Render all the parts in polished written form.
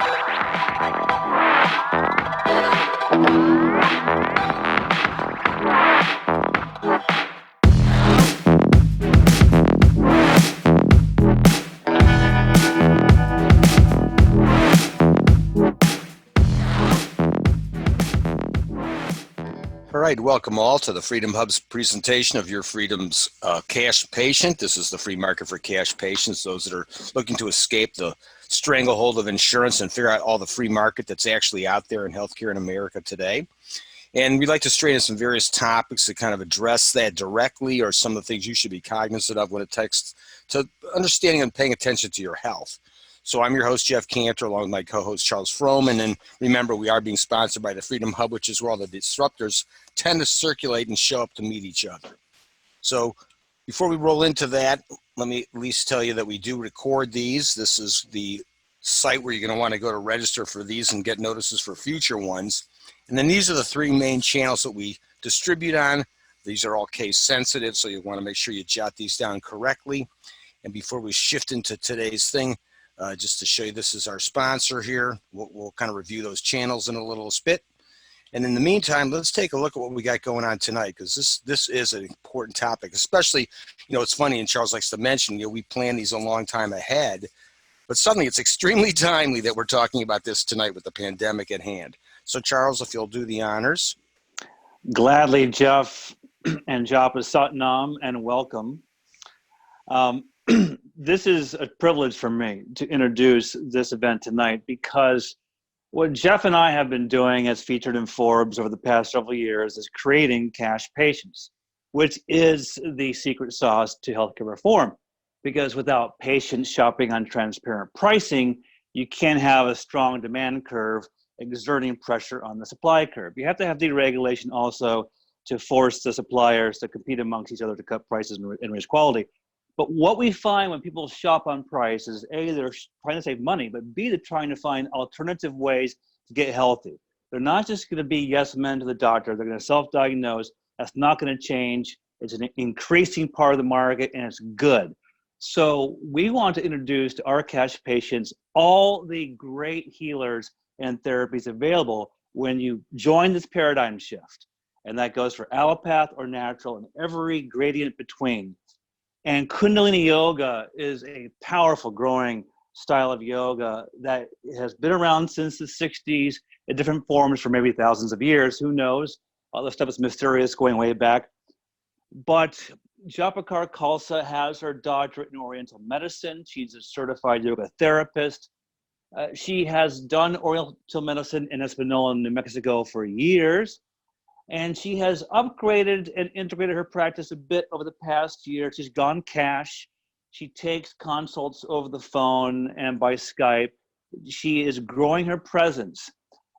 All right, welcome all to the Freedom Hub's presentation of Your Freedom's Cash Patient. This is the free market for cash patients, those that are looking to escape the stranglehold of insurance and figure out all the free market that's actually out there in healthcare in America today. And we'd like to straighten some various topics to kind of address that directly, or some of the things you should be cognizant of when it comes to understanding and paying attention to your health. So I'm your host, Jeff Cantor, along with my co-host, Charles Froman. And remember, we are being sponsored by the Freedom Hub, which is where all the disruptors tend to circulate and show up to meet each other. So before we roll into that, let me at least tell you that we do record these. This is the site where you're going to want to go to register for these and get notices for future ones. And then these are the three main channels that we distribute on. These are all case sensitive, so you want to make sure you jot these down correctly. And before we shift into today's thing, just to show you, this is our sponsor here. We'll kind of review those channels in a little bit. And in the meantime, let's take a look at what we got going on tonight, because this is an important topic, especially, it's funny, and Charles likes to mention, we plan these a long time ahead, but suddenly it's extremely timely that we're talking about this tonight with the pandemic at hand. So Charles, if you'll do the honors. Gladly, Jeff, and Japa Satnam, and welcome. This is a privilege for me to introduce this event tonight, because what Jeff and I have been doing, as featured in Forbes over the past several years, is creating cash patients, which is the secret sauce to healthcare reform. Because without patients shopping on transparent pricing, you can't have a strong demand curve exerting pressure on the supply curve. You have to have deregulation also to force the suppliers to compete amongst each other to cut prices and raise quality. But what we find when people shop on price is A, they're trying to save money, but B, they're trying to find alternative ways to get healthy. They're not just going to be yes men to the doctor. They're going to self-diagnose. That's not going to change. It's an increasing part of the market, and it's good. So we want to introduce to our cash patients all the great healers and therapies available when you join this paradigm shift. And that goes for allopath or natural and every gradient between. And Kundalini Yoga is a powerful, growing style of yoga that has been around since the 60s in different forms for maybe thousands of years. Who knows? All this stuff is mysterious, going way back. But Japa Kaur Khalsa has her doctorate in Oriental Medicine. She's a certified yoga therapist. She has done Oriental Medicine in Espanola, New Mexico for years. And she has upgraded and integrated her practice a bit over the past year. She's gone cash. She takes consults over the phone and by Skype. She is growing her presence.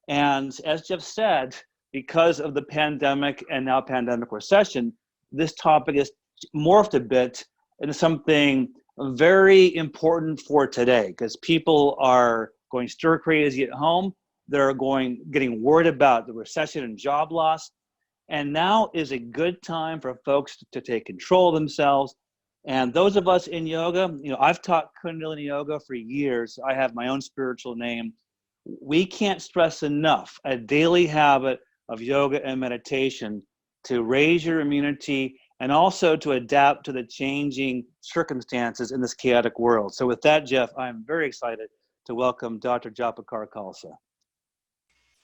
And as Jeff said, because of the pandemic and now pandemic recession, this topic is morphed a bit into something very important for today, because people are going stir crazy at home. They're getting worried about the recession and job loss. And now is a good time for folks to take control of themselves. And those of us in yoga, I've taught Kundalini Yoga for years. I have my own spiritual name. We can't stress enough a daily habit of yoga and meditation to raise your immunity and also to adapt to the changing circumstances in this chaotic world. So with that, Jeff, I'm very excited to welcome Dr. Japa Kaur Khalsa.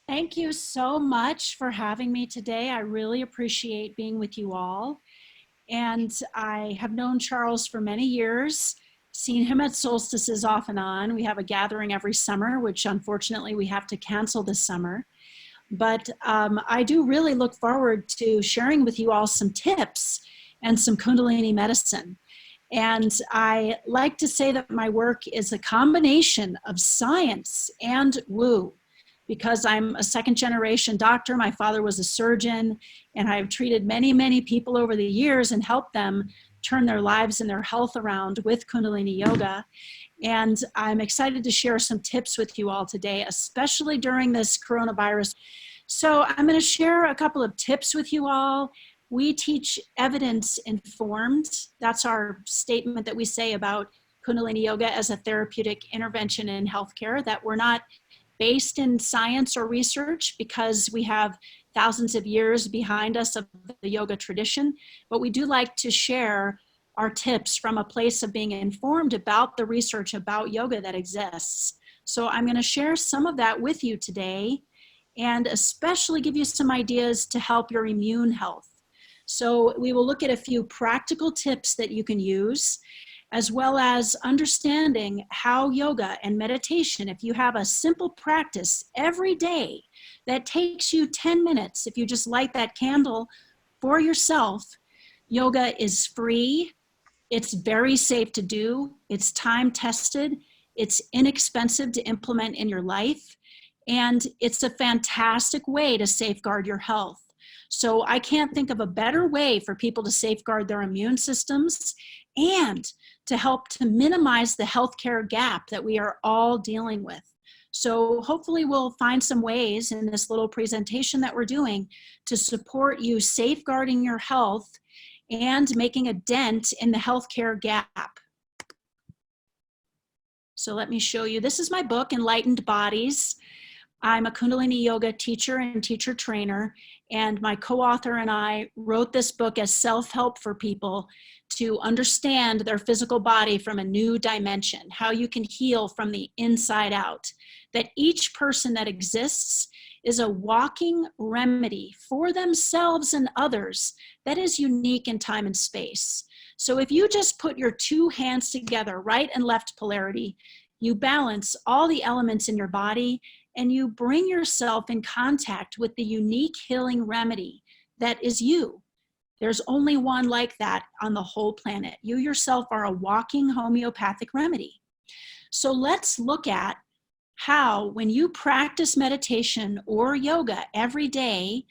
Thank you so much for having me today. I really appreciate being with you all. And I have known Charles for many years, seen him at solstices off and on. We have a gathering every summer, which unfortunately we have to cancel this summer. But I do really look forward to sharing with you all some tips and some Kundalini medicine. And I like to say that my work is a combination of science and woo, because I'm a second generation doctor. My father was a surgeon, and I've treated many, many people over the years and helped them turn their lives and their health around with Kundalini Yoga. And I'm excited to share some tips with you all today, especially during this coronavirus. So I'm going to share a couple of tips with you all. We teach evidence informed. That's our statement that we say about Kundalini Yoga as a therapeutic intervention in healthcare, that we're not based in science or research because we have thousands of years behind us of the yoga tradition, but we do like to share our tips from a place of being informed about the research about yoga that exists. So I'm going to share some of that with you today, and especially give you some ideas to help your immune health. So we will look at a few practical tips that you can use, as well as understanding how yoga and meditation, if you have a simple practice every day that takes you 10 minutes, if you just light that candle for yourself, yoga is free, it's very safe to do, it's time tested, it's inexpensive to implement in your life, and it's a fantastic way to safeguard your health. So I can't think of a better way for people to safeguard their immune systems and to help to minimize the healthcare gap that we are all dealing with. So hopefully we'll find some ways in this little presentation that we're doing to support you safeguarding your health and making a dent in the healthcare gap. So let me show you. This is my book, Enlightened Bodies. I'm a Kundalini Yoga teacher and teacher trainer, and my co-author and I wrote this book as self-help for people to understand their physical body from a new dimension, how you can heal from the inside out, that each person that exists is a walking remedy for themselves and others that is unique in time and space. So if you just put your two hands together, right and left polarity, you balance all the elements in your body and you bring yourself in contact with the unique healing remedy that is you. There's only one like that on the whole planet. You yourself are a walking homeopathic remedy. So let's look at how, when you practice meditation or yoga every day,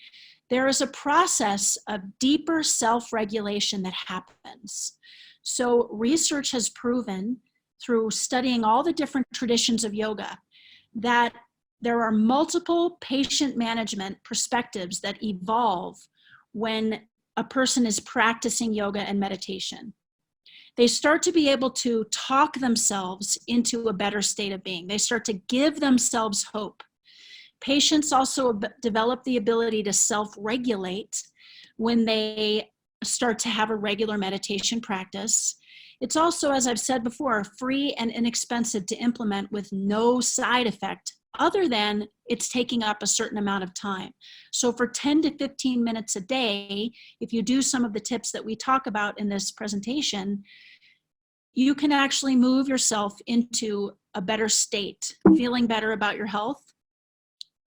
there is a process of deeper self-regulation that happens. So research has proven through studying all the different traditions of yoga that there are multiple patient management perspectives that evolve when a person is practicing yoga and meditation. They start to be able to talk themselves into a better state of being. They start to give themselves hope. Patients also develop the ability to self-regulate when they start to have a regular meditation practice. It's also, as I've said before, free and inexpensive to implement with no side effect other than it's taking up a certain amount of time. So for 10 to 15 minutes a day, if you do some of the tips that we talk about in this presentation, you can actually move yourself into a better state, feeling better about your health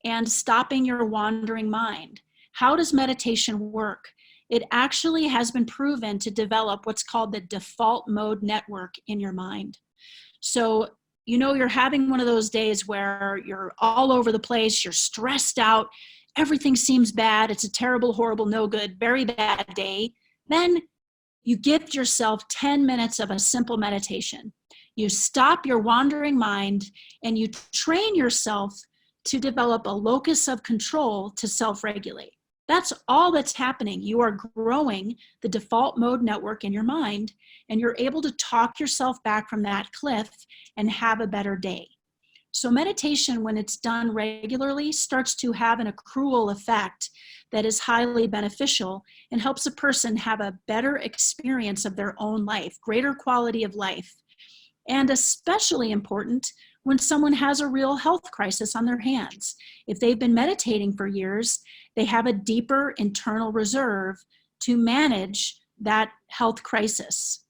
and stopping your wandering mind. How does meditation work? It actually has been proven to develop what's called the default mode network in your mind. So you know you're having one of those days where you're all over the place, you're stressed out, everything seems bad, it's a terrible, horrible, no good, very bad day. Then you gift yourself 10 minutes of a simple meditation. You stop your wandering mind and you train yourself to develop a locus of control to self-regulate. That's all that's happening. You are growing the default mode network in your mind, and you're able to talk yourself back from that cliff and have a better day. So meditation, when it's done regularly, starts to have an accrual effect that is highly beneficial and helps a person have a better experience of their own life, greater quality of life. And especially important when someone has a real health crisis on their hands. If they've been meditating for years, they have a deeper internal reserve to manage that health crisis.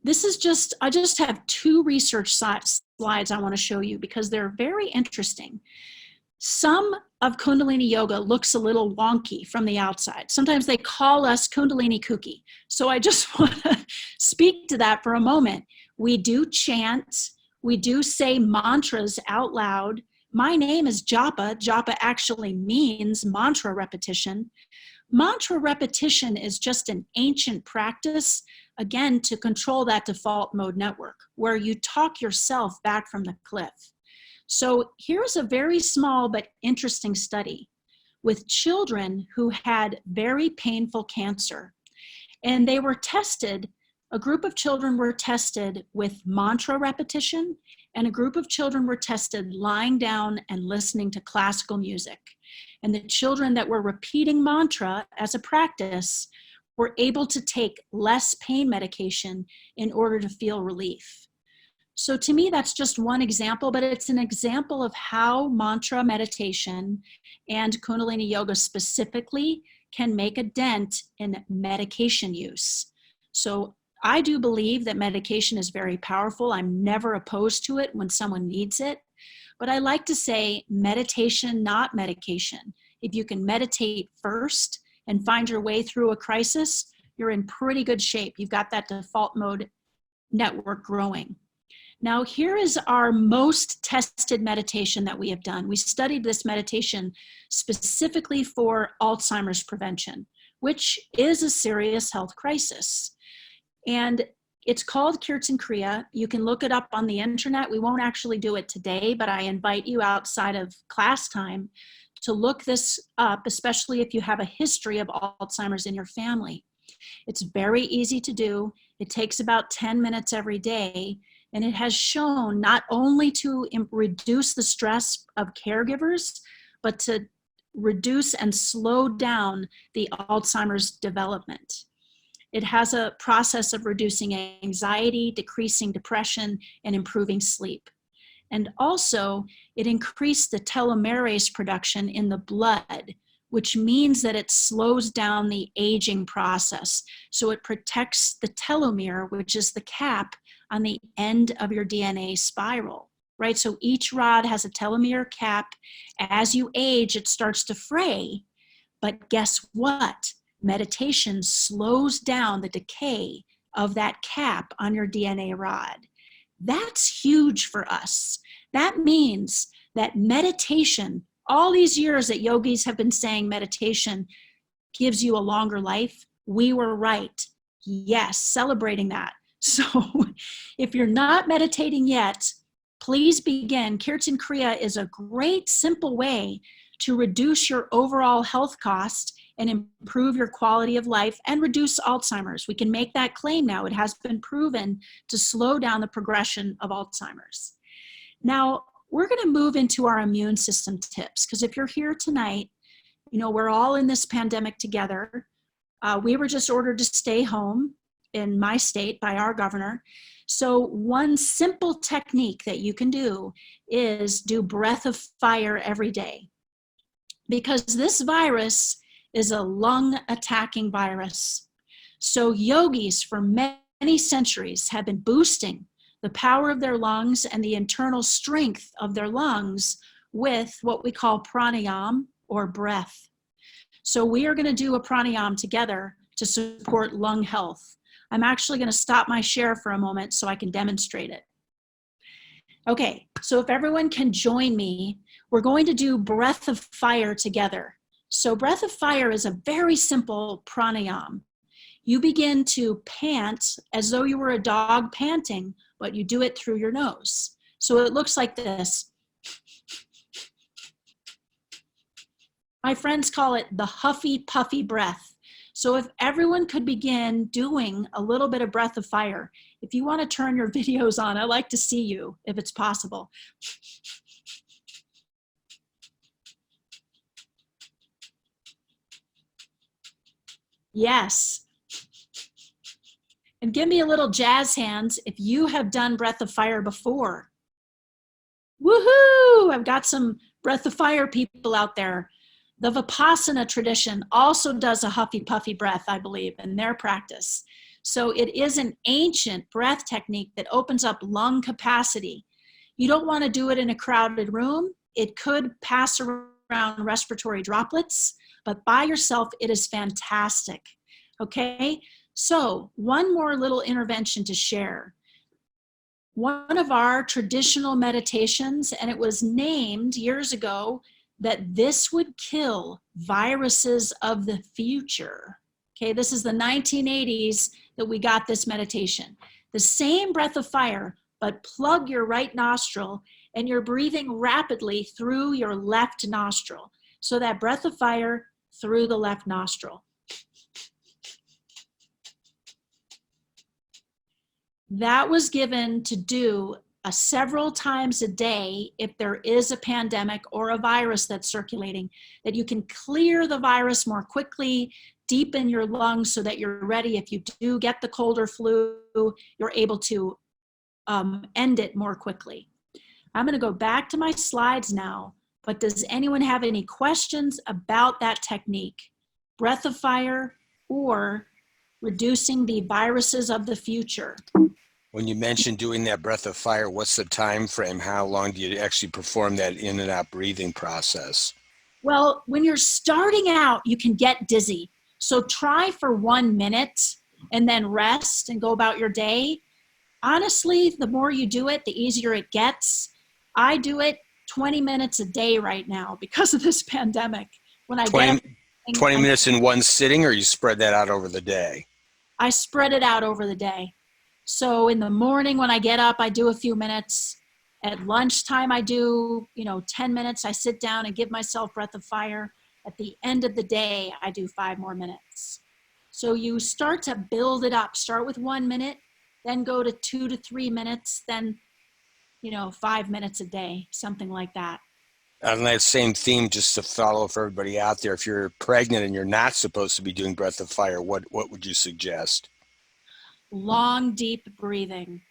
This is I just have two research slides I want to show you because they're very interesting. Some of Kundalini Yoga looks a little wonky from the outside. Sometimes they call us Kundalini kooky. So I just want to speak to that for a moment. We do chant, we do say mantras out loud. My name is Japa. Japa actually means mantra repetition. Mantra repetition is just an ancient practice, again, to control that default mode network, where you talk yourself back from the cliff. So here's a very small but interesting study with children who had very painful cancer. And they were tested A group of children were tested with mantra repetition, and a group of children were tested lying down and listening to classical music. And the children that were repeating mantra as a practice were able to take less pain medication in order to feel relief. So to me, that's just one example, but it's an example of how mantra meditation and Kundalini yoga specifically can make a dent in medication use. So I do believe that medication is very powerful. I'm never opposed to it when someone needs it. But I like to say meditation, not medication. If you can meditate first and find your way through a crisis, you're in pretty good shape. You've got that default mode network growing. Now, here is our most tested meditation that we have done. We studied this meditation specifically for Alzheimer's prevention, which is a serious health crisis. And it's called Kirtan Kriya. You can look it up on the internet. We won't actually do it today, but I invite you outside of class time to look this up, especially if you have a history of Alzheimer's in your family. It's very easy to do. It takes about 10 minutes every day, and it has shown not only to reduce the stress of caregivers, but to reduce and slow down the Alzheimer's development. It has a process of reducing anxiety, decreasing depression, and improving sleep. And also, it increased the telomerase production in the blood, which means that it slows down the aging process. So it protects the telomere, which is the cap on the end of your DNA spiral, right? So each rod has a telomere cap. As you age, it starts to fray. But guess what? Meditation slows down the decay of that cap on your DNA rod. That's huge for us. That means that meditation, all these years that yogis have been saying meditation gives you a longer life, we were right. Yes, celebrating that. So if you're not meditating yet, please begin. Kirtan Kriya is a great, simple way to reduce your overall health cost and improve your quality of life and reduce Alzheimer's. We can make that claim now. It has been proven to slow down the progression of Alzheimer's. Now, we're going to move into our immune system tips, because if you're here tonight, you know, we're all in this pandemic together. We were just ordered to stay home in my state by our governor. So one simple technique that you can do is do breath of fire every day, because this virus is a lung attacking virus. So yogis for many centuries have been boosting the power of their lungs and the internal strength of their lungs with what we call pranayam, or breath. So we are going to do a pranayam together to support lung health. I'm actually going to stop my share for a moment so I can demonstrate it. Okay, so if everyone can join me, we're going to do breath of fire together. So breath of fire is a very simple pranayam. You begin to pant as though you were a dog panting, but you do it through your nose. So it looks like this. My friends call it the huffy puffy breath. So if everyone could begin doing a little bit of breath of fire, if you want to turn your videos on, I'd like to see you if it's possible. Yes. And give me a little jazz hands if you have done breath of fire before. Woohoo! I've got some breath of fire people out there. The Vipassana tradition also does a huffy puffy breath, I believe, in their practice. So it is an ancient breath technique that opens up lung capacity. You don't want to do it in a crowded room. It could pass around respiratory droplets, but by yourself, it is fantastic. Okay, so one more little intervention to share. One of our traditional meditations, and it was named years ago that this would kill viruses of the future. Okay, this is the 1980s that we got this meditation. The same breath of fire, but plug your right nostril and you're breathing rapidly through your left nostril. So that breath of fire through the left nostril. That was given to do several times a day if there is a pandemic or a virus that's circulating, that you can clear the virus more quickly, deepen your lungs so that you're ready. If you do get the cold or flu, you're able to end it more quickly. I'm going to go back to my slides now, but does anyone have any questions about that technique? Breath of fire or reducing the viruses of the future? When you mentioned doing that breath of fire, what's the time frame? How long do you actually perform that in and out breathing process? Well, when you're starting out, you can get dizzy. So try for 1 minute and then rest and go about your day. Honestly, the more you do it, the easier it gets. I do it 20 minutes a day right now because of this pandemic. When I 20 minutes in one sitting, or you spread that out over the day? I spread it out over the day. So in the morning when I get up, I do a few minutes. At lunchtime, I do, 10 minutes. I sit down and give myself breath of fire. At the end of the day, I do 5 more minutes. So you start to build it up. Start with 1 minute, then go to 2 to 3 minutes, then, 5 minutes a day, something like that. On that same theme, just to follow for everybody out there, if you're pregnant and you're not supposed to be doing breath of fire, what would you suggest? Long, deep breathing.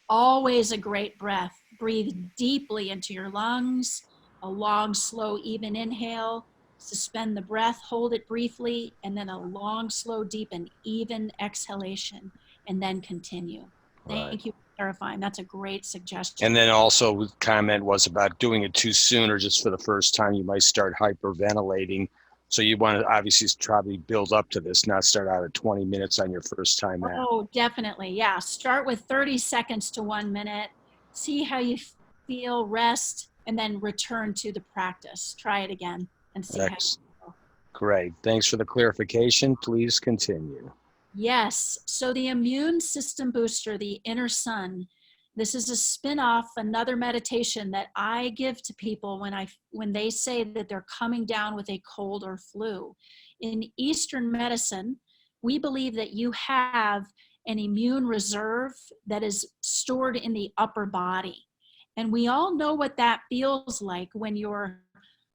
Always a great breath. Breathe deeply into your lungs. A long, slow, even inhale. Suspend the breath, hold it briefly, and then a long, slow, deep, and even exhalation, and then continue. Thank you for clarifying. That's a great suggestion. And then also the comment was about doing it too soon or just for the first time, you might start hyperventilating. So you want to obviously probably build up to this, not start out at 20 minutes on your first time out. Oh, definitely. Yeah. Start with 30 seconds to 1 minute. See how you feel, rest, and then return to the practice. Try it again and see how you feel. Great. Thanks for the clarification. Please continue. Yes. So the immune system booster, the inner sun, this is a spin-off, another meditation that I give to people when they say that they're coming down with a cold or flu. In Eastern medicine, we believe that you have an immune reserve that is stored in the upper body. And we all know what that feels like when you're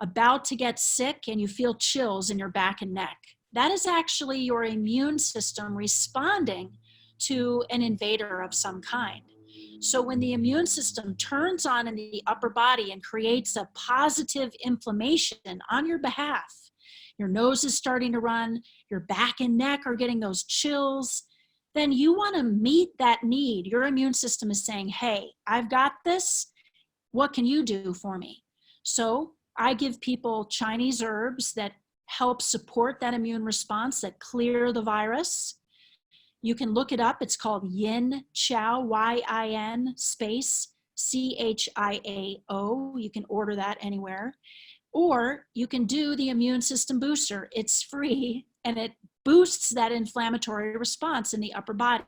about to get sick and you feel chills in your back and neck. That is actually your immune system responding to an invader of some kind. So when the immune system turns on in the upper body and creates a positive inflammation on your behalf, your nose is starting to run, your back and neck are getting those chills, then you want to meet that need. Your immune system is saying, hey, I've got this. What can you do for me? So I give people Chinese herbs that help support that immune response, that clear the virus. You can look it up. It's called Yin Chow, Y-I-N space C-H-I-A-O. You can order that anywhere. Or you can do the immune system booster. It's free and it boosts that inflammatory response in the upper body.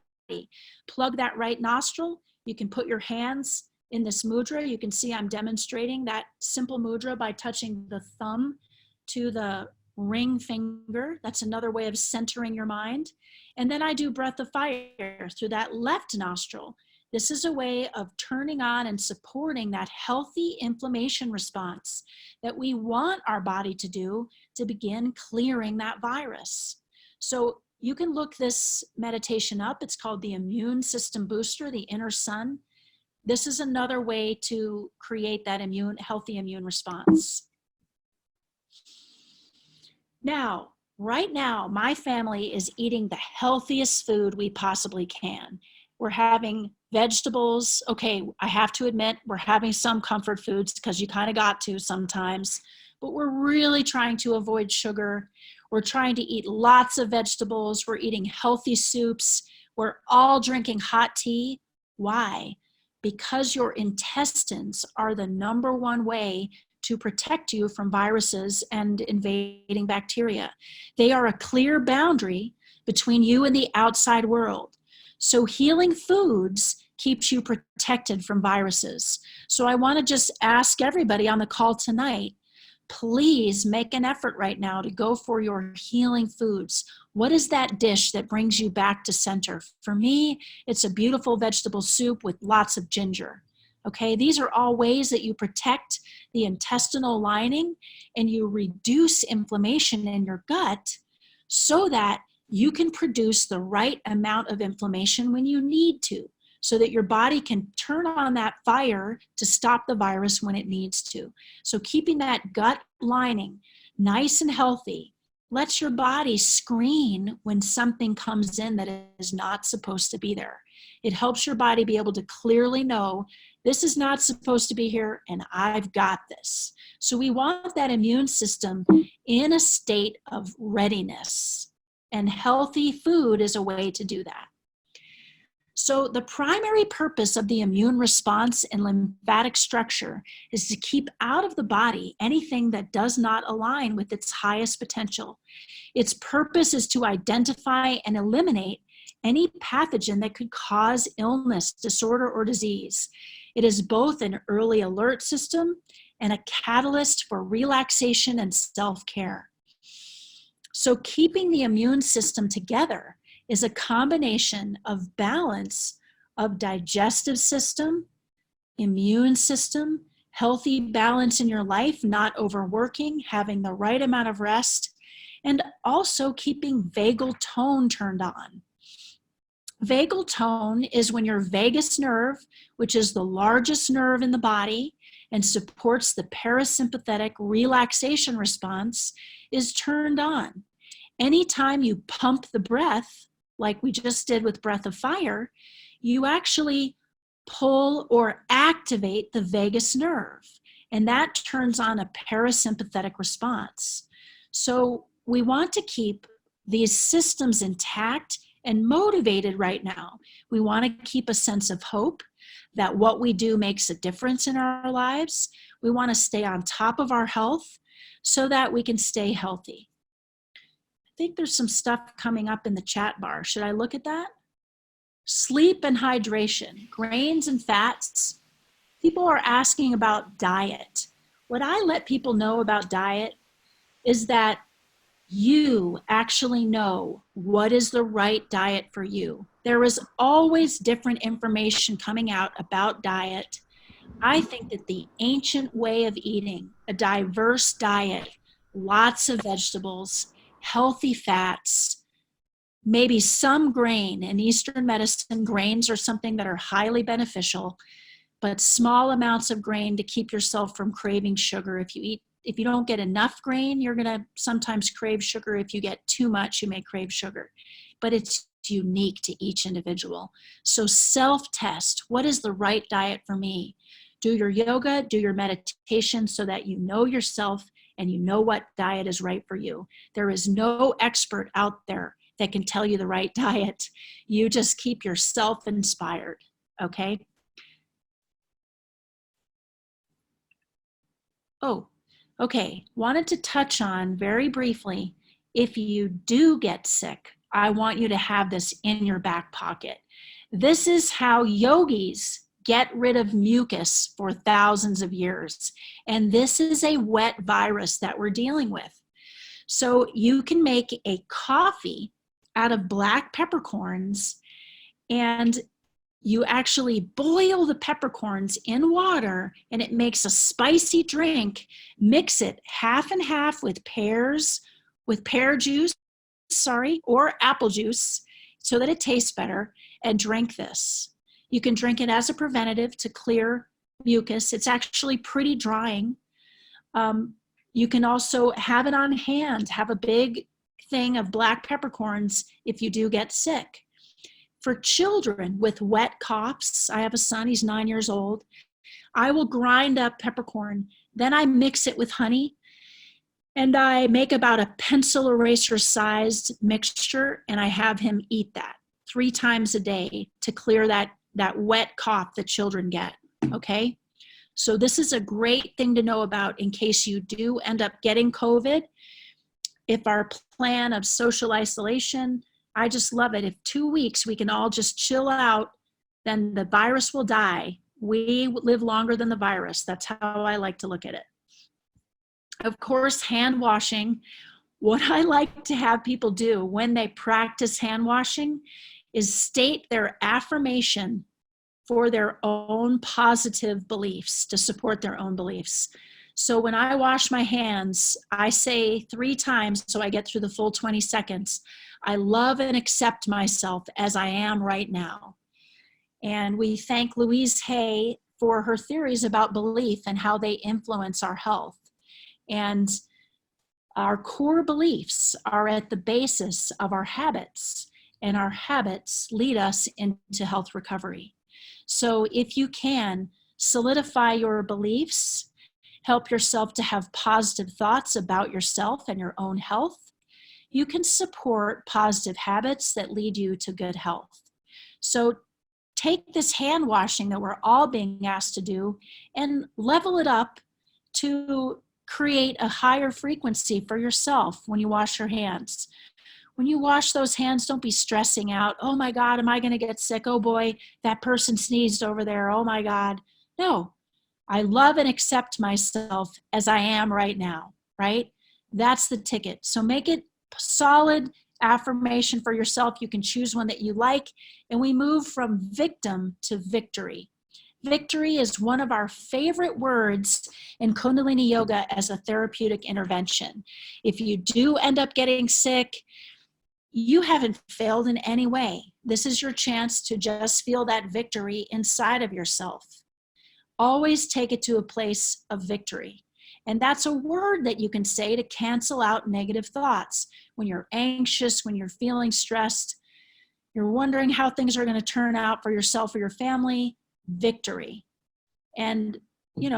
Plug that right nostril. You can put your hands in this mudra. You can see I'm demonstrating that simple mudra by touching the thumb to the ring finger. That's another way of centering your mind. And then I do breath of fire through that left nostril. This is a way of turning on and supporting that healthy inflammation response that we want our body to do to begin clearing that virus. So you can look this meditation up. It's called the Immune System Booster, the Inner Sun. This is another way to create that healthy immune response. Now, right now, my family is eating the healthiest food we possibly can. We're having vegetables. Okay, I have to admit, we're having some comfort foods because you kind of got to sometimes, but we're really trying to avoid sugar. We're trying to eat lots of vegetables. We're eating healthy soups. We're all drinking hot tea. Why? Because your intestines are the #1 way to protect you from viruses and invading bacteria. They are a clear boundary between you and the outside world. So healing foods keeps you protected from viruses. So I want to just ask everybody on the call tonight, please make an effort right now to go for your healing foods. What is that dish that brings you back to center? For me, it's a beautiful vegetable soup with lots of ginger. Okay, these are all ways that you protect the intestinal lining and you reduce inflammation in your gut so that you can produce the right amount of inflammation when you need to, so that your body can turn on that fire to stop the virus when it needs to. So keeping that gut lining nice and healthy lets your body screen when something comes in that is not supposed to be there. It helps your body be able to clearly know this is not supposed to be here and I've got this. So we want that immune system in a state of readiness, and healthy food is a way to do that. So the primary purpose of the immune response and lymphatic structure is to keep out of the body anything that does not align with its highest potential. Its purpose is to identify and eliminate any pathogen that could cause illness, disorder, or disease. It is both an early alert system and a catalyst for relaxation and self-care. So keeping the immune system together is a combination of balance of digestive system, immune system, healthy balance in your life, not overworking, having the right amount of rest, and also keeping vagal tone turned on. Vagal tone is when your vagus nerve, which is the largest nerve in the body and supports the parasympathetic relaxation response, is turned on. Anytime you pump the breath, like we just did with breath of fire, you actually pull or activate the vagus nerve, and that turns on a parasympathetic response. So we want to keep these systems intact and motivated right now. We want to keep a sense of hope that what we do makes a difference in our lives. We want to stay on top of our health so that we can stay healthy. I think there's some stuff coming up in the chat bar. Should I look at that? Sleep and hydration, grains and fats. People are asking about diet. What I let people know about diet is that you actually know what is the right diet for you. There is always different information coming out about diet. I think that the ancient way of eating, a diverse diet, lots of vegetables, healthy fats, maybe some grain. In Eastern medicine, grains are something that are highly beneficial, but small amounts of grain to keep yourself from craving sugar. If you don't get enough grain, you're gonna sometimes crave sugar. If you get too much, you may crave sugar, but it's unique to each individual. So self-test, what is the right diet for me? Do your yoga, do your meditation so that you know yourself and you know what diet is right for you. There is no expert out there that can tell you the right diet. You just keep yourself inspired, okay? Oh, okay, wanted to touch on very briefly, if you do get sick, I want you to have this in your back pocket. This is how yogis get rid of mucus for thousands of years. And this is a wet virus that we're dealing with. So you can make a coffee out of black peppercorns, and you actually boil the peppercorns in water and it makes a spicy drink. Mix it half and half with pear juice, or apple juice so that it tastes better, and drink this. You can drink it as a preventative to clear mucus. It's actually pretty drying. You can also have it on hand, have a big thing of black peppercorns if you do get sick. For children with wet coughs, I have a son, he's 9 years old. I will grind up peppercorn, then I mix it with honey, and I make about a pencil eraser sized mixture, and I have him eat that 3 times a day to clear that wet cough that children get, okay? So this is a great thing to know about in case you do end up getting COVID. If our plan of social isolation, I just love it. If 2 weeks we can all just chill out, then the virus will die. We live longer than the virus. That's how I like to look at it. Of course, hand washing. What I like to have people do when they practice hand washing is state their affirmation for their own positive beliefs, to support their own beliefs. So when I wash my hands, I say 3 times, so I get through the full 20 seconds, I love and accept myself as I am right now. And we thank Louise Hay for her theories about belief and how they influence our health. And our core beliefs are at the basis of our habits, and our habits lead us into health recovery. So if you can, solidify your beliefs, help yourself to have positive thoughts about yourself and your own health, you can support positive habits that lead you to good health. So take this hand washing that we're all being asked to do and level it up to create a higher frequency for yourself when you wash your hands. When you wash those hands, don't be stressing out, oh my God, am I going to get sick? Oh boy, that person sneezed over there. Oh my God. No, I love and accept myself as I am right now, right? That's the ticket. So make it solid affirmation for yourself. You can choose one that you like, and we move from victim to victory. Victory is one of our favorite words in Kundalini Yoga as a therapeutic intervention. If you do end up getting sick, you haven't failed in any way. This is your chance to just feel that victory inside of yourself. Always take it to a place of victory. And that's a word that you can say to cancel out negative thoughts. When you're anxious, when you're feeling stressed, you're wondering how things are going to turn out for yourself or your family, victory. And,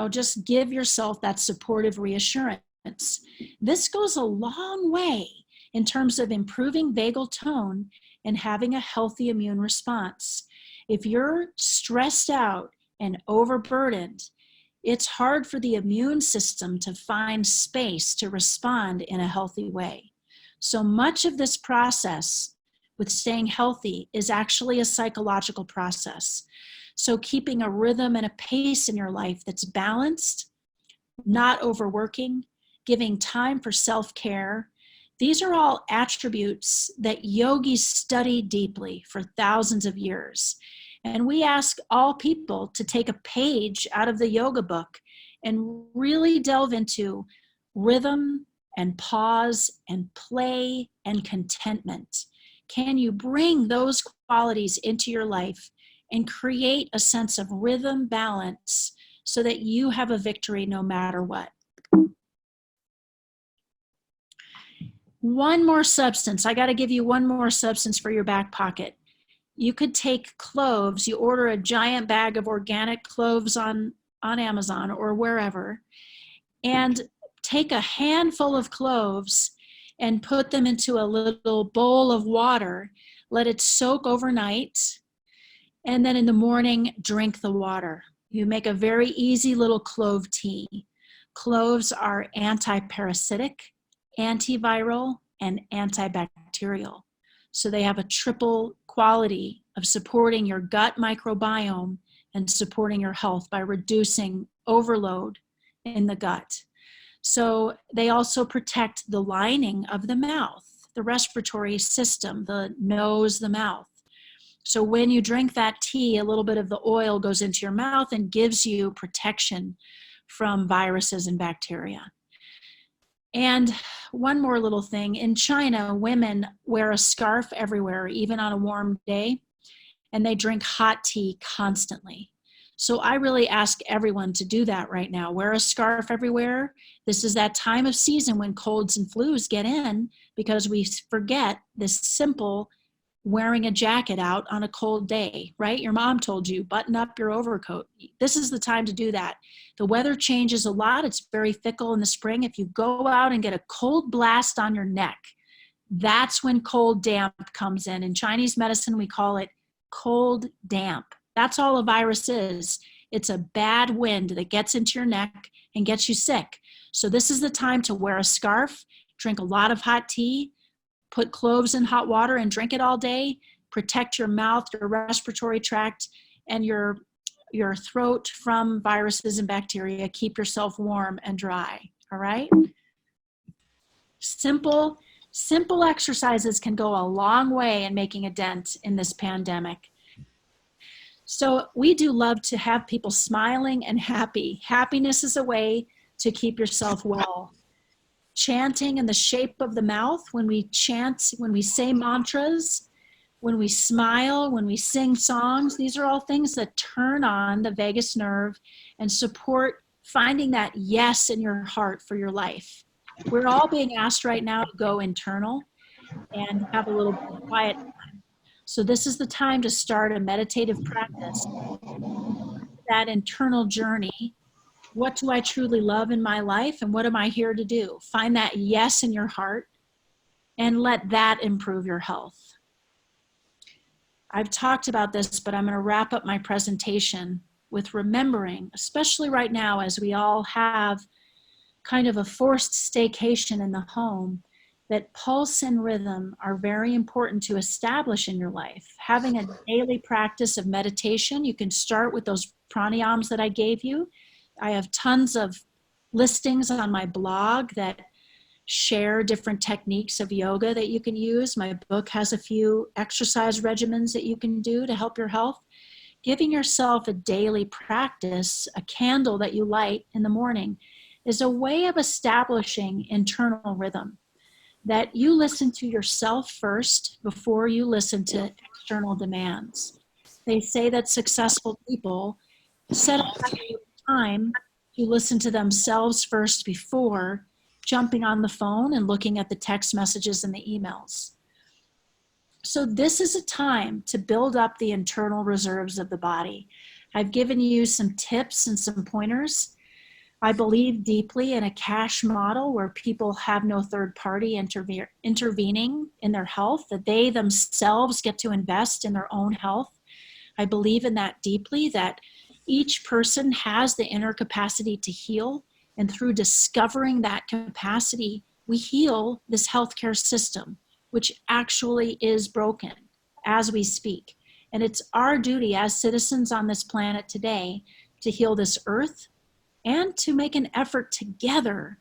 just give yourself that supportive reassurance. This goes a long way in terms of improving vagal tone and having a healthy immune response. If you're stressed out and overburdened, it's hard for the immune system to find space to respond in a healthy way. So much of this process with staying healthy is actually a psychological process. So keeping a rhythm and a pace in your life that's balanced, not overworking, giving time for self-care, these are all attributes that yogis study deeply for thousands of years. And we ask all people to take a page out of the yoga book and really delve into rhythm and pause and play and contentment. Can you bring those qualities into your life and create a sense of rhythm balance so that you have a victory no matter what? One more substance. I got to give you one more substance for your back pocket. You could take cloves. You order a giant bag of organic cloves on Amazon or wherever, and take a handful of cloves and put them into a little bowl of water. Let it soak overnight. And then in the morning, drink the water. You make a very easy little clove tea. Cloves are anti-parasitic, antiviral, and antibacterial. So they have a triple quality of supporting your gut microbiome and supporting your health by reducing overload in the gut. So they also protect the lining of the mouth, the respiratory system, the nose, the mouth. So when you drink that tea, a little bit of the oil goes into your mouth and gives you protection from viruses and bacteria. And one more little thing. In China, women wear a scarf everywhere, even on a warm day, and they drink hot tea constantly. So I really ask everyone to do that right now. Wear a scarf everywhere. This is that time of season when colds and flus get in because we forget this simple wearing a jacket out on a cold day, right? Your mom told you, button up your overcoat. This is the time to do that. The weather changes a lot. It's very fickle in the spring. If you go out and get a cold blast on your neck, that's when cold damp comes in. In Chinese medicine, we call it cold damp. That's all a virus is. It's a bad wind that gets into your neck and gets you sick. So this is the time to wear a scarf, drink a lot of hot tea, put cloves in hot water and drink it all day. Protect your mouth, your respiratory tract, and your throat from viruses and bacteria. Keep yourself warm and dry. All right? Simple exercises can go a long way in making a dent in this pandemic. So we do love to have people smiling and happy. Happiness is a way to keep yourself well. Chanting in the shape of the mouth, when we chant, when we say mantras, when we smile, when we sing songs, these are all things that turn on the vagus nerve and support finding that yes in your heart for your life. We're all being asked right now to go internal and have a little bit of quiet time. So this is the time to start a meditative practice, that internal journey. What do I truly love in my life, and what am I here to do? Find that yes in your heart and let that improve your health. I've talked about this, but I'm going to wrap up my presentation with remembering, especially right now as we all have kind of a forced staycation in the home, that pulse and rhythm are very important to establish in your life. Having a daily practice of meditation, you can start with those pranayams that I gave you. I have tons of listings on my blog that share different techniques of yoga that you can use. My book has a few exercise regimens that you can do to help your health. Giving yourself a daily practice, a candle that you light in the morning, is a way of establishing internal rhythm, that you listen to yourself first before you listen to external demands. They say that successful people set aside time to listen to themselves first before jumping on the phone and looking at the text messages and the emails. So this is a time to build up the internal reserves of the body. I've given you some tips and some pointers. I believe deeply in a cash model where people have no third party intervening in their health, that they themselves get to invest in their own health. I believe in that deeply, that each person has the inner capacity to heal, and through discovering that capacity, we heal this healthcare system, which actually is broken as we speak. And it's our duty as citizens on this planet today to heal this earth and to make an effort together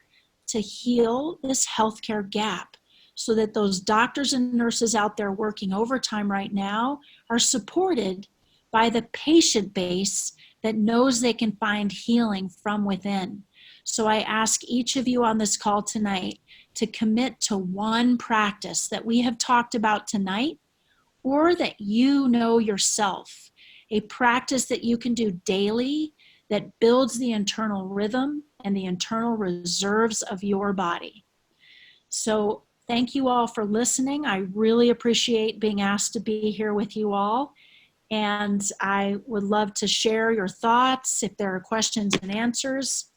to heal this healthcare gap, so that those doctors and nurses out there working overtime right now are supported by the patient base that knows they can find healing from within. So I ask each of you on this call tonight to commit to one practice that we have talked about tonight, or that you know yourself, a practice that you can do daily that builds the internal rhythm and the internal reserves of your body. So thank you all for listening. I really appreciate being asked to be here with you all. And I would love to share your thoughts if there are questions and answers.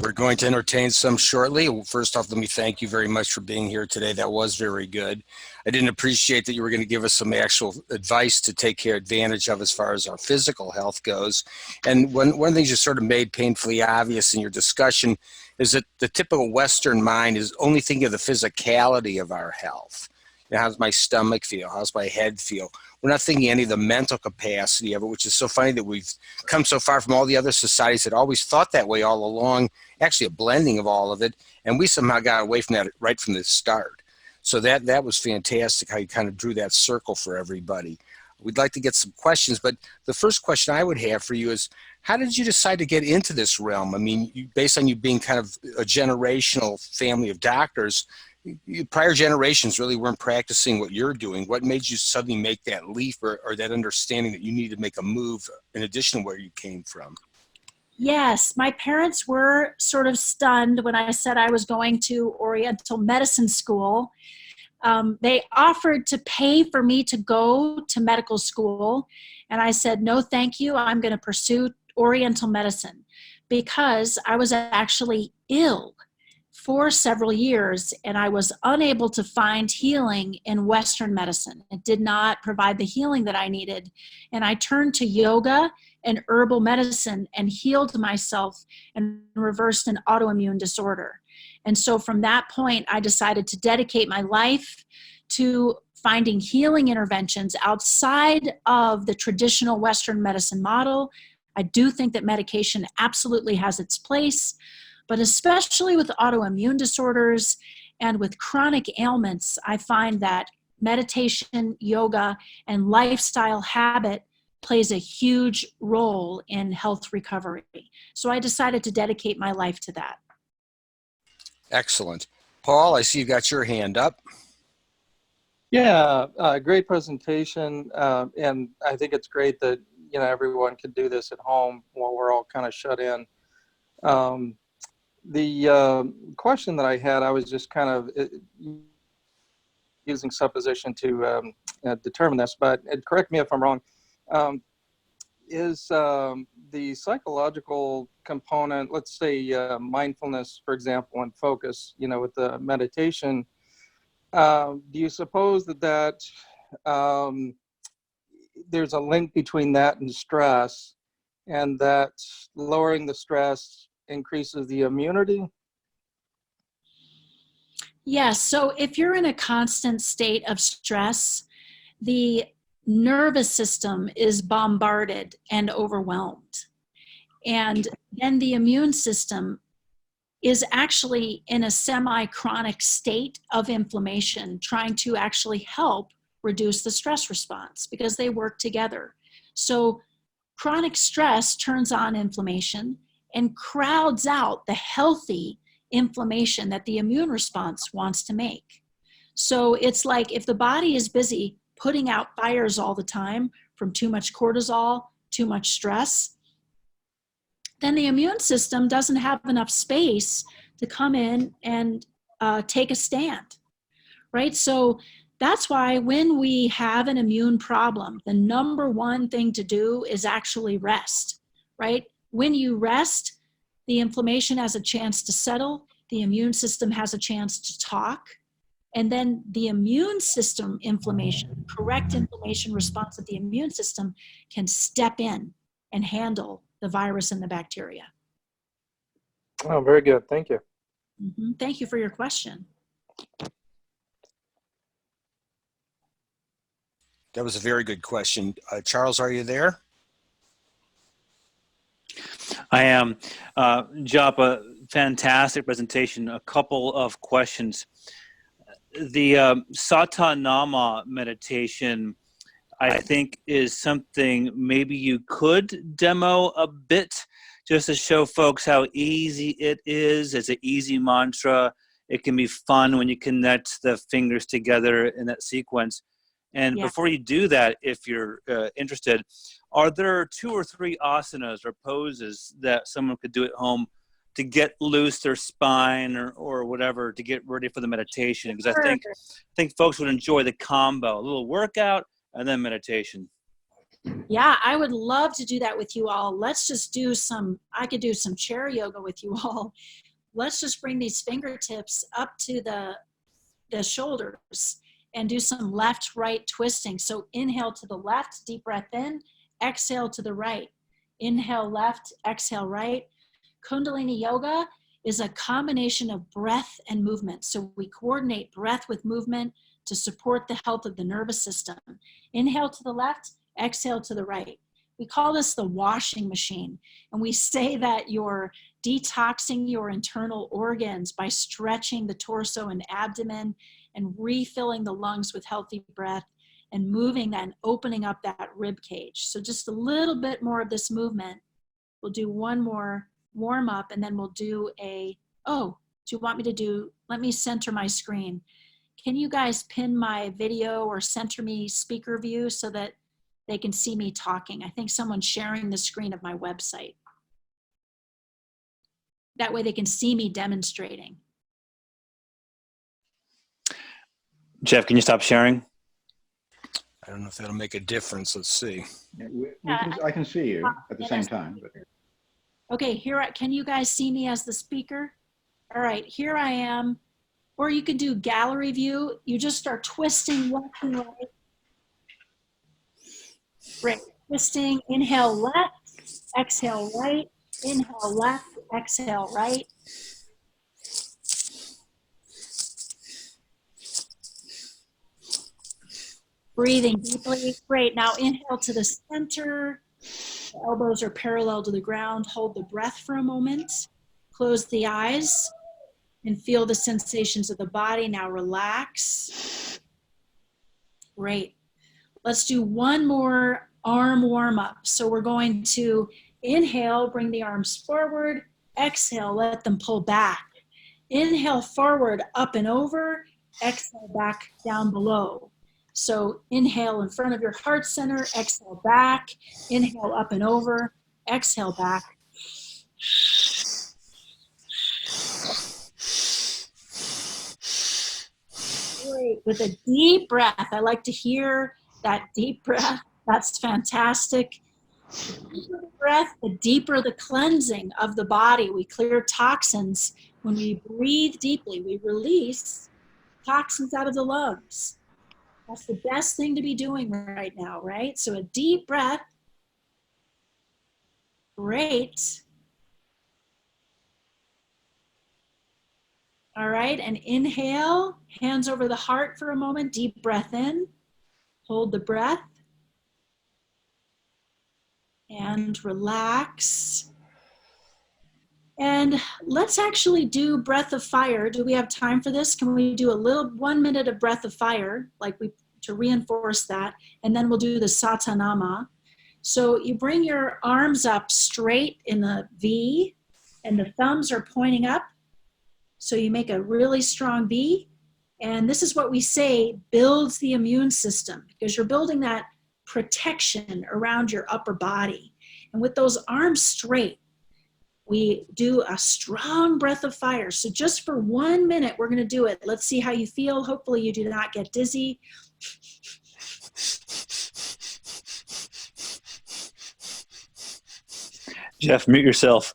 We're going to entertain some shortly. First off, let me thank you very much for being here today. That was very good. I didn't appreciate that you were going to give us some actual advice to take advantage of as far as our physical health goes. And one of the things you sort of made painfully obvious in your discussion is that the typical Western mind is only thinking of the physicality of our health. How's my stomach feel? How's my head feel? We're not thinking any of the mental capacity of it, which is so funny that we've come so far from all the other societies that always thought that way all along, actually a blending of all of it. And we somehow got away from that right from the start. So that was fantastic how you kind of drew that circle for everybody. We'd like to get some questions, but the first question I would have for you is, how did you decide to get into this realm? I mean, based on you being kind of a generational family of doctors, prior generations really weren't practicing what you're doing. What made you suddenly make that leap or that understanding that you needed to make a move in addition to where you came from? Yes, my parents were sort of stunned when I said I was going to Oriental Medicine school. They offered to pay for me to go to medical school. And I said, no, thank you. I'm going to pursue Oriental Medicine, because I was actually ill for several years, and I was unable to find healing in Western medicine. It did not provide the healing that I needed. And I turned to yoga and herbal medicine and healed myself and reversed an autoimmune disorder. And so from that point, I decided to dedicate my life to finding healing interventions outside of the traditional Western medicine model. I do think that medication absolutely has its place, But especially with autoimmune disorders and with chronic ailments, I find that meditation, yoga, and lifestyle habit plays a huge role in health recovery. So I decided to dedicate my life to that. Excellent. Paul, I see you've got your hand up. Yeah, great presentation, and I think it's great that everyone can do this at home while we're all kind of shut in. The question that I had, I was just kind of using supposition to determine this, but correct me if I'm wrong. Is the psychological component, let's say mindfulness, for example, and focus, with the meditation, do you suppose that there's a link between that and stress, and that lowering the stress increases the immunity? Yes, so if you're in a constant state of stress, the nervous system is bombarded and overwhelmed. And then the immune system is actually in a semi-chronic state of inflammation, trying to actually help reduce the stress response because they work together. So chronic stress turns on inflammation and crowds out the healthy inflammation that the immune response wants to make. So it's like if the body is busy putting out fires all the time from too much cortisol, too much stress, then the immune system doesn't have enough space to come in and take a stand, right? So that's why when we have an immune problem, the number one thing to do is actually rest, right? When you rest, the inflammation has a chance to settle, the immune system has a chance to talk, and then the immune system inflammation, correct inflammation response of the immune system can step in and handle the virus and the bacteria. Oh, very good. Thank you. Thank you for your question. That was a very good question. Charles, are you there? I am. Japa, fantastic presentation. A couple of questions. The Satanama meditation, I think, is something maybe you could demo a bit just to show folks how easy it is. It's an easy mantra. It can be fun when you connect the fingers together in that sequence. And before you do that, if you're interested, are there 2 or 3 asanas or poses that someone could do at home to get loose their spine or whatever to get ready for the meditation? Because I think folks would enjoy the combo, a little workout and then meditation. Yeah, I would love to do that with you all. Let's just do I could do some chair yoga with you all. Let's just bring these fingertips up to the shoulders and do some left-right twisting. So inhale to the left, deep breath in, exhale to the right. Inhale left, exhale right. Kundalini Yoga is a combination of breath and movement. So we coordinate breath with movement to support the health of the nervous system. Inhale to the left, exhale to the right. We call this the washing machine. And we say that you're detoxing your internal organs by stretching the torso and abdomen and refilling the lungs with healthy breath and moving and opening up that rib cage. So just a little bit more of this movement. We'll do one more warm up and then we'll do do you want me to do, let me center my screen. Can you guys pin my video or center me speaker view so that they can see me talking? I think someone's sharing the screen of my website. That way they can see me demonstrating. Jeff, can you stop sharing? I don't know if that'll make a difference. Let's see. I can see you at the same time. But. Okay, can you guys see me as the speaker? All right, here I am. Or you can do gallery view. You just start twisting left and right. Great, twisting, inhale left, exhale right, inhale left, exhale right. Breathing deeply. Great. Now inhale to the center. The elbows are parallel to the ground. Hold the breath for a moment. Close the eyes and feel the sensations of the body. Now relax. Great. Let's do one more arm warm up. So we're going to inhale, bring the arms forward. Exhale, let them pull back. Inhale forward, up and over. Exhale back down below. So inhale in front of your heart center. Exhale back. Inhale up and over. Exhale back. Great. With a deep breath. I like to hear that deep breath. That's fantastic. The deeper the breath, the deeper the cleansing of the body. We clear toxins. When we breathe deeply, we release toxins out of the lungs. That's the best thing to be doing right now, right? So a deep breath. Great. All right, and inhale, hands over the heart for a moment, deep breath in, hold the breath, and relax. And let's actually do breath of fire. Do we have time for this? Can we do a little 1 minute of breath of fire, to reinforce that, and then we'll do the Satanama. So you bring your arms up straight in the V, and the thumbs are pointing up. So you make a really strong V, and this is what we say builds the immune system, because you're building that protection around your upper body. And with those arms straight, we do a strong breath of fire. So just for 1 minute, we're gonna do it. Let's see how you feel. Hopefully you do not get dizzy. Jeff, mute yourself.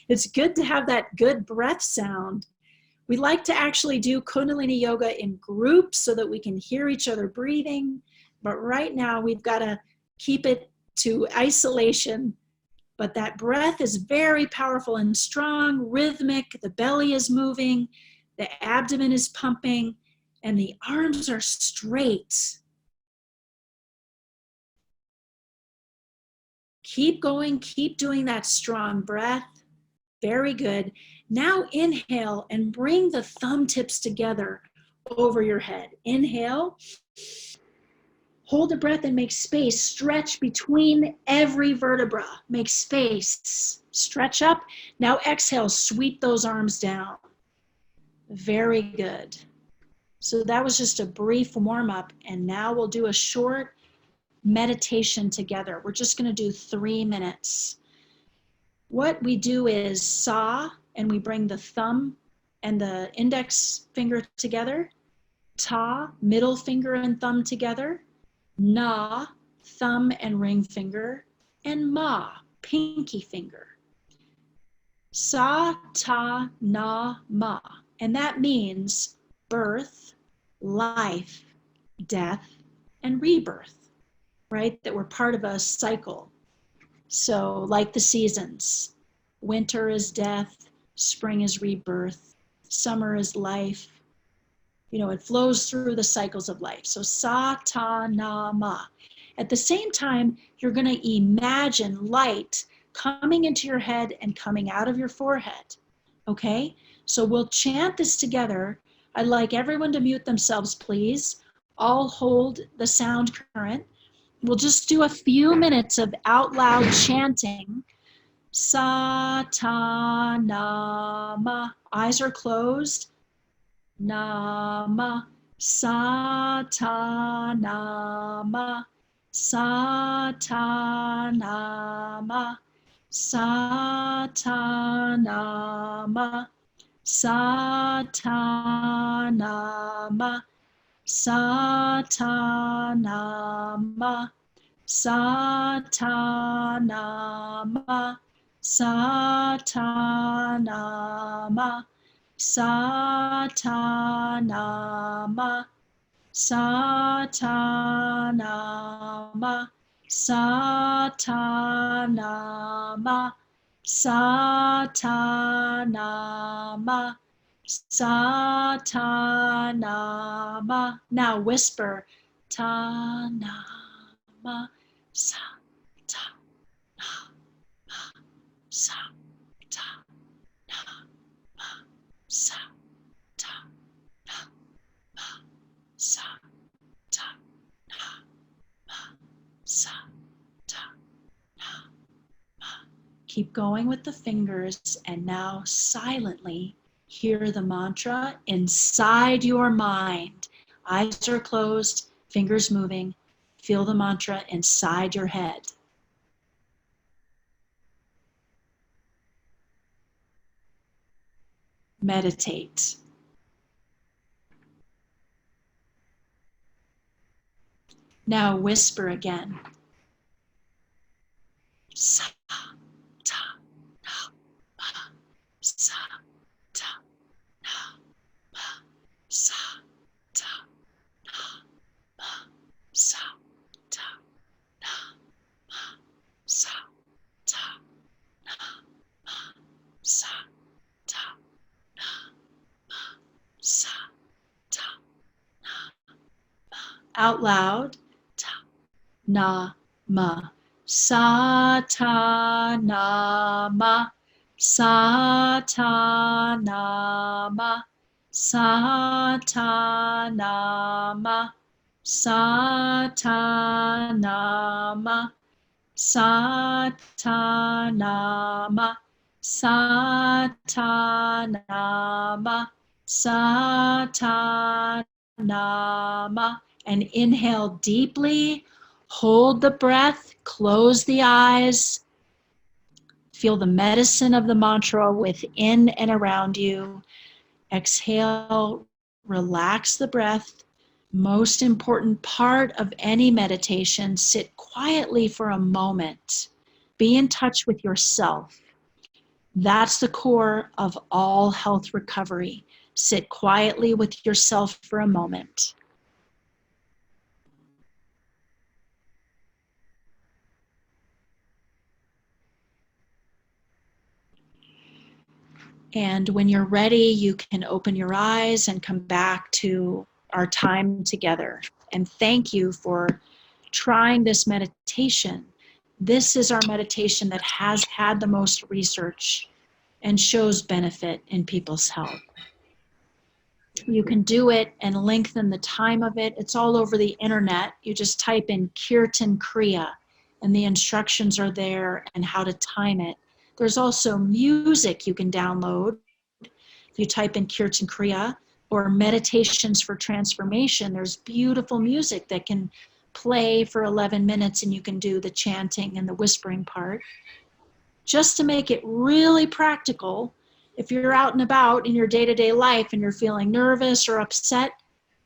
It's good to have that good breath sound. We like to actually do Kundalini Yoga in groups so that we can hear each other breathing. But right now we've got to keep it to isolation. But that breath is very powerful and strong, rhythmic. The belly is moving, the abdomen is pumping, and the arms are straight. Keep going, keep doing that strong breath. Very good. Now inhale and bring the thumb tips together over your head. Inhale. Hold the breath and make space. Stretch between every vertebra. Make space. Stretch up. Now exhale, sweep those arms down. Very good. So that was just a brief warm up, and now we'll do a short meditation together. We're just going to do 3 minutes. What we do is sa, and we bring the thumb and the index finger together. Ta, middle finger and thumb together. Na, thumb and ring finger. And ma, pinky finger. Sa, ta, na, ma. And that means birth, life, death, and rebirth. Right? That we're part of a cycle. So like the seasons, winter is death, spring is rebirth, summer is life. You know, it flows through the cycles of life. So sa, ta, na, ma. At the same time, you're going to imagine light coming into your head and coming out of your forehead. Okay? So we'll chant this together. I'd like everyone to mute themselves, please. All hold the sound current. We'll just do a few minutes of out loud chanting. Sa, ta, na, ma. Eyes are closed. Na, ma. Sa, ta, na, ma. Sa, ta, na, ma. Sa, ta, na, ma. Sa, ta, na, ma. Sa, ta, na, ma. Sa, ta, na, ma. Sa, ta, na, ma. Sa, ta, na, ma. Sa, ta, na, ma. Sa, ta, na, ma. Sa, ta, na, ma. Sa, ta, na, ma. Now whisper. Ta, na, ma. Sa, ta, na, ma. Sa, ta, na, ma, sa, ta, na, ma, sa, ta, na, ma, sa, ta, na, ma. Keep going with the fingers, and now silently hear the mantra inside your mind. Eyes are closed, fingers moving. Feel the mantra inside your head. Meditate. Now whisper again. Sa, ta, na, ma, sa, ta, na, ma, sa, ta, na, ma, sa, ta, na, ma, sa, ta, na, ma, sa, ta, na, ma, sa, ta, na, ma. Out loud. Ta, na, ma. Sa, ta, na, ma. Sa, ta, na, ma. Sa, ta, na, ma. Sa, ta, na, ma. Sa, ta, na, ma. Sa, ta, na, ma. Sa, ta, na, ma. And inhale deeply. Hold the breath. Close the eyes. Feel the medicine of the mantra within and around you. Exhale. Relax the breath. Most important part of any meditation, sit quietly for a moment. Be in touch with yourself. That's the core of all health recovery. Sit quietly with yourself for a moment. And when you're ready, you can open your eyes and come back to our time together. And thank you for trying this meditation. This is our meditation that has had the most research and shows benefit in people's health. You can do it and lengthen the time of it. It's all over the internet. You just type in Kirtan Kriya and the instructions are there and how to time it. There's also music you can download. If you type in Kirtan Kriya or Meditations for Transformation, there's beautiful music that can play for 11 minutes and you can do the chanting and the whispering part. Just to make it really practical, if you're out and about in your day-to-day life and you're feeling nervous or upset,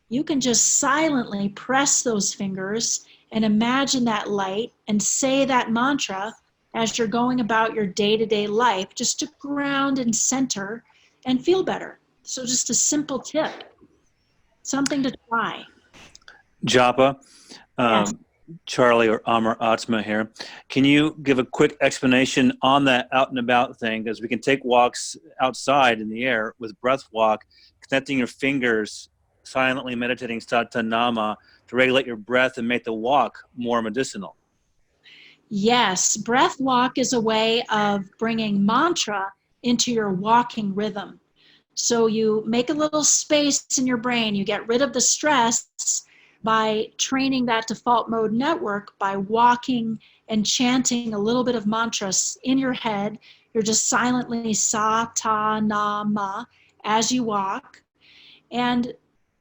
you can just silently press those fingers and imagine that light and say that mantra as you're going about your day-to-day life, just to ground and center and feel better. So just a simple tip, something to try. Japa, Yes. Charlie or Amar Atma here. Can you give a quick explanation on that out and about thing? Because we can take walks outside in the air with breath walk, connecting your fingers, silently meditating satanama to regulate your breath and make the walk more medicinal. Yes, breath walk is a way of bringing mantra into your walking rhythm. So you make a little space in your brain, you get rid of the stress by training that default mode network by walking and chanting a little bit of mantras in your head. You're just silently sa, ta, na, ma as you walk. And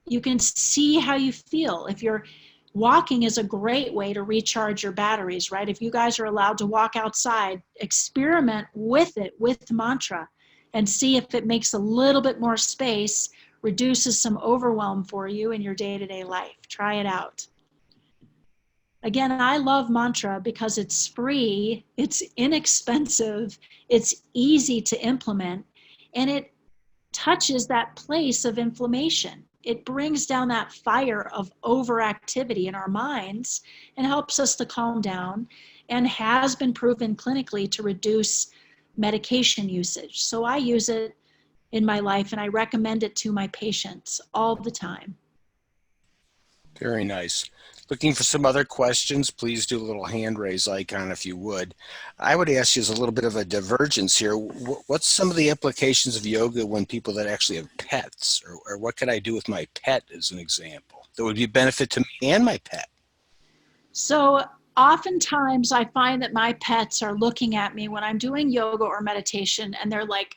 you can see how you feel. If you're walking is a great way to recharge your batteries, right? If you guys are allowed to walk outside, experiment with it, with mantra, and see if it makes a little bit more space, reduces some overwhelm for you in your day-to-day life. Try it out. Again, I love mantra because it's free, it's inexpensive, it's easy to implement, and it touches that place of inflammation. It brings down that fire of overactivity in our minds and helps us to calm down, and has been proven clinically to reduce medication usage. So I use it in my life and I recommend it to my patients all the time. Very nice. Looking for some other questions, please do a little hand raise icon if you would. I would ask you as a little bit of a divergence here. What's some of the implications of yoga when people that actually have pets, or what could I do with my pet as an example that would be a benefit to me and my pet? So oftentimes I find that my pets are looking at me when I'm doing yoga or meditation, and they're like,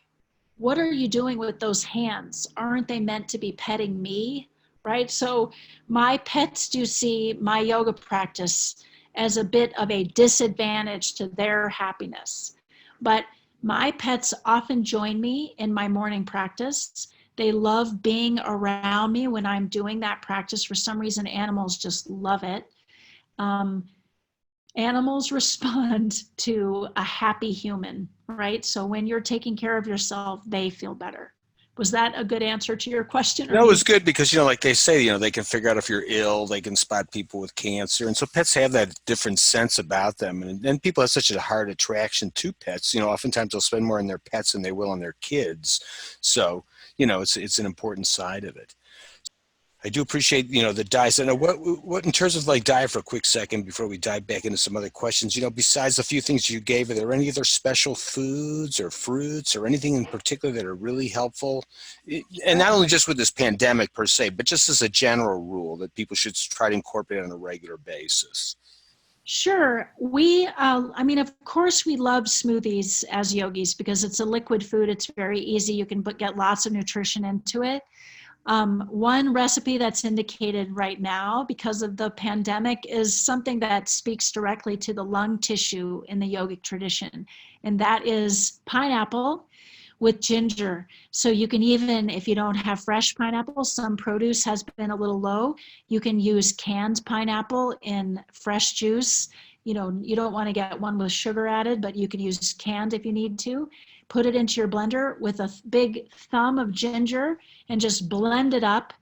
what are you doing with those hands? Aren't they meant to be petting me? Right? So my pets do see my yoga practice as a bit of a disadvantage to their happiness. But my pets often join me in my morning practice. They love being around me when I'm doing that practice. For some reason, animals just love it. Um, Animals respond to a happy human, right? So when you're taking care of yourself, they feel better. Was that a good answer to your question? No, it was good because, like they say, they can figure out if you're ill, they can spot people with cancer. And so pets have that different sense about them. And then people have such a hard attraction to pets. Oftentimes they'll spend more on their pets than they will on their kids. So, it's an important side of it. I do appreciate, the diet. So now what in terms of like diet for a quick second before we dive back into some other questions, besides the few things you gave, are there any other special foods or fruits or anything in particular that are really helpful? And not only just with this pandemic per se, but just as a general rule that people should try to incorporate on a regular basis. Sure. Of course, we love smoothies as yogis because it's a liquid food. It's very easy. You can get lots of nutrition into it. One recipe that's indicated right now because of the pandemic is something that speaks directly to the lung tissue in the yogic tradition, and that is pineapple with ginger. So you can even, if you don't have fresh pineapple, some produce has been a little low, you can use canned pineapple in fresh juice. You don't want to get one with sugar added, but you can use canned if you need to. Put it into your blender with a big thumb of ginger and just blend it up.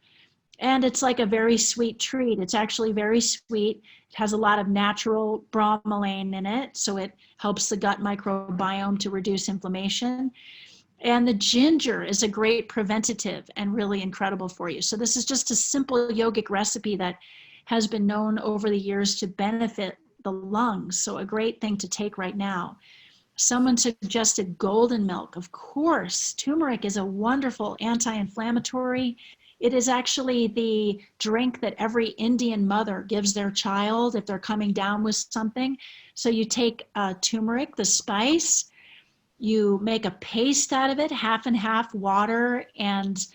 And it's like a very sweet treat. It's actually very sweet. It has a lot of natural bromelain in it, so it helps the gut microbiome to reduce inflammation. And the ginger is a great preventative and really incredible for you. So this is just a simple yogic recipe that has been known over the years to benefit the lungs. So a great thing to take right now. Someone suggested golden milk. Of course, turmeric is a wonderful anti-inflammatory. It is actually the drink that every Indian mother gives their child if they're coming down with something. So you take turmeric, the spice, you make a paste out of it, half and half water and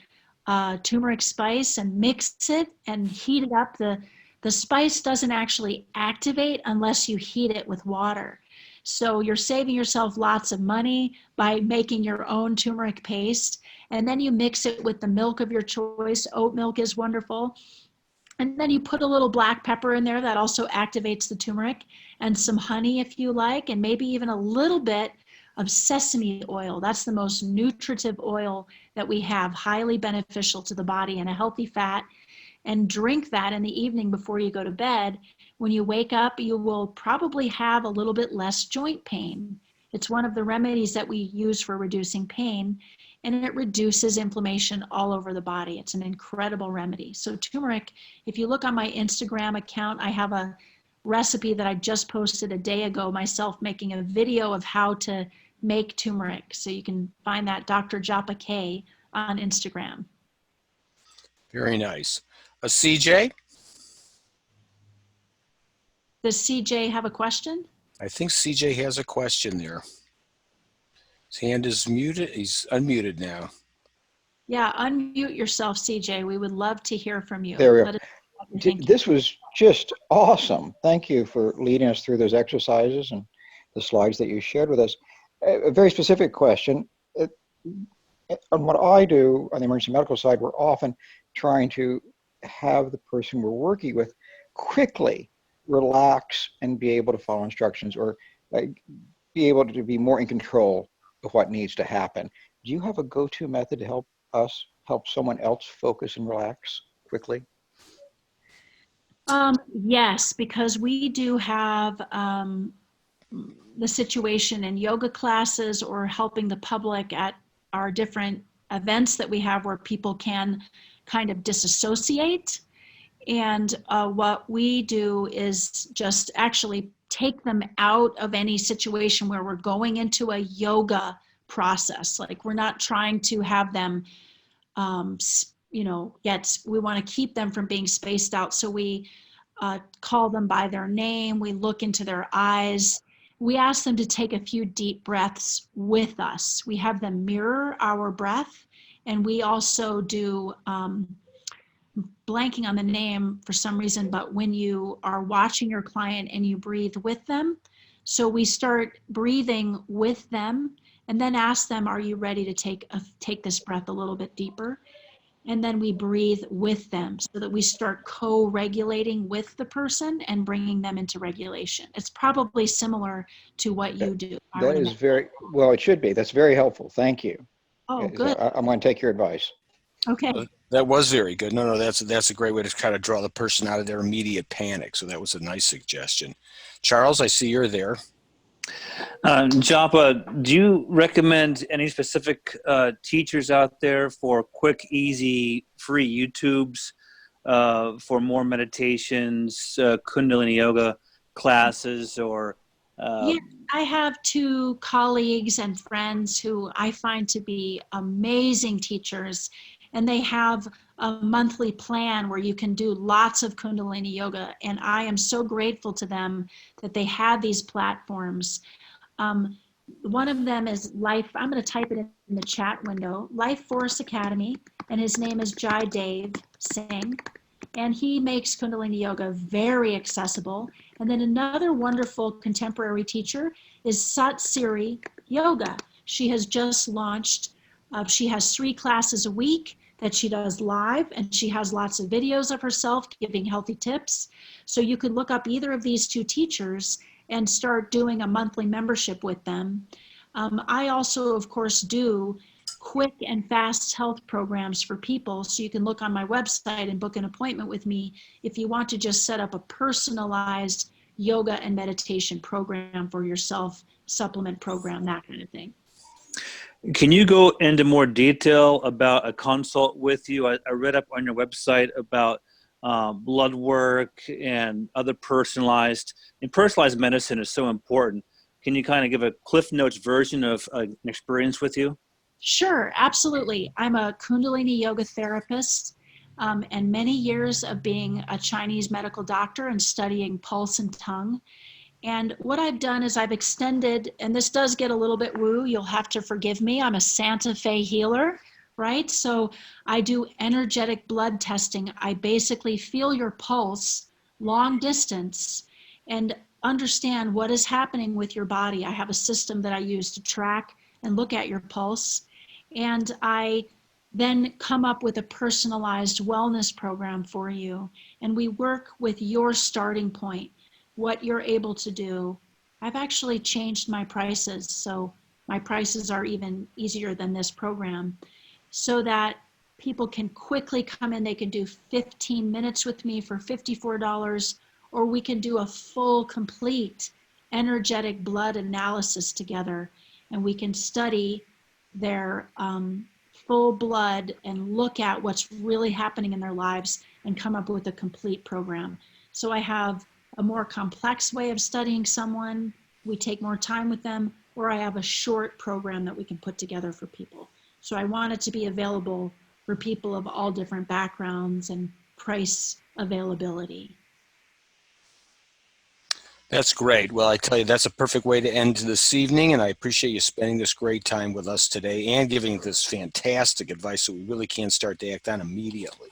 turmeric spice, and mix it and heat it up. The spice doesn't actually activate unless you heat it with water. So you're saving yourself lots of money by making your own turmeric paste. And then you mix it with the milk of your choice. Oat milk is wonderful. And then you put a little black pepper in there that also activates the turmeric, and some honey if you like, and maybe even a little bit of sesame oil. That's the most nutritive oil that we have, highly beneficial to the body and a healthy fat. And drink that in the evening before you go to bed. When you wake up, you will probably have a little bit less joint pain. It's one of the remedies that we use for reducing pain, and it reduces inflammation all over the body. It's an incredible remedy. So turmeric, if you look on my Instagram account, I have a recipe that I just posted a day ago myself, making a video of how to make turmeric. So you can find that Dr. Japa K on Instagram. Very nice. CJ? Does CJ have a question? I think CJ has a question there. His hand is muted. He's unmuted now. Yeah, unmute yourself, CJ. We would love to hear from you. There we go. This was just awesome. Thank you for leading us through those exercises and the slides that you shared with us. A very specific question. On what I do on the emergency medical side, we're often trying to have the person we're working with quickly relax and be able to follow instructions, or be able to be more in control of what needs to happen. Do you have a go-to method to help someone else focus and relax quickly? Yes, because we do have the situation in yoga classes or helping the public at our different events that we have where people can kind of disassociate. And what we do is just actually take them out of any situation where we're going into a yoga process. Like we're not trying to have them, we want to keep them from being spaced out. So we call them by their name. We look into their eyes. We ask them to take a few deep breaths with us. We have them mirror our breath. And we also do, blanking on the name for some reason, but when you are watching your client and you breathe with them, so we start breathing with them and then ask them, are you ready to take this breath a little bit deeper? And then we breathe with them so that we start co-regulating with the person and bringing them into regulation. It's probably similar to what you do. That is very, well, it should be. That's very helpful. Thank you. Oh, good. I'm going to take your advice. Okay. That was very good. No, that's a great way to kind of draw the person out of their immediate panic. So that was a nice suggestion. Charles, I see you're there. Japa, do you recommend any specific teachers out there for quick, easy, free YouTubes for more meditations, Kundalini Yoga classes, or? Yeah, I have 2 colleagues and friends who I find to be amazing teachers, and they have a monthly plan where you can do lots of Kundalini Yoga, and I am so grateful to them that they have these platforms. One of them is I'm going to type it in the chat window, Life Force Academy, and his name is Jai Dev Singh, and he makes Kundalini Yoga very accessible. And then another wonderful contemporary teacher is Satsiri Yoga. She has just launched, she has 3 classes a week that she does live, and she has lots of videos of herself giving healthy tips. So you could look up either of these 2 teachers and start doing a monthly membership with them. I also, of course, do quick and fast health programs for people. So you can look on my website and book an appointment with me if you want to just set up a personalized yoga and meditation program for yourself, supplement program, that kind of thing. Can you go into more detail about a consult with you? I read up on your website about blood work and other personalized medicine is so important. Can you kind of give a Cliff Notes version of an experience with you? Sure, absolutely. I'm a Kundalini yoga therapist, and many years of being a Chinese medical doctor and studying pulse and tongue. And what I've done is I've extended, and this does get a little bit woo, you'll have to forgive me. I'm a Santa Fe healer, right? So I do energetic blood testing. I basically feel your pulse long distance and understand what is happening with your body. I have a system that I use to track and look at your pulse. And I then come up with a personalized wellness program for you. And we work with your starting point, what you're able to do. I've actually changed my prices, so my prices are even easier than this program, so that people can quickly come in. They can do 15 minutes with me for $54, or we can do a full, complete energetic blood analysis together, and we can study their full blood and look at what's really happening in their lives and come up with a complete program. So I have a more complex way of studying someone, we take more time with them, or I have a short program that we can put together for people. So I want it to be available for people of all different backgrounds and price availability. That's great. Well, I tell you, that's a perfect way to end this evening, and I appreciate you spending this great time with us today and giving this fantastic advice so we really can start to act on immediately.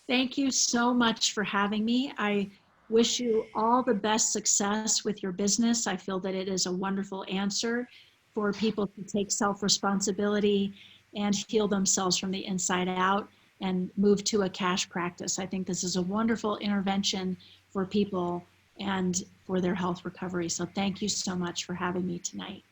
Thank you so much for having me. I wish you all the best success with your business. I feel that it is a wonderful answer for people to take self-responsibility and heal themselves from the inside out and move to a cash practice. I think this is a wonderful intervention for people and for their health recovery. So thank you so much for having me tonight.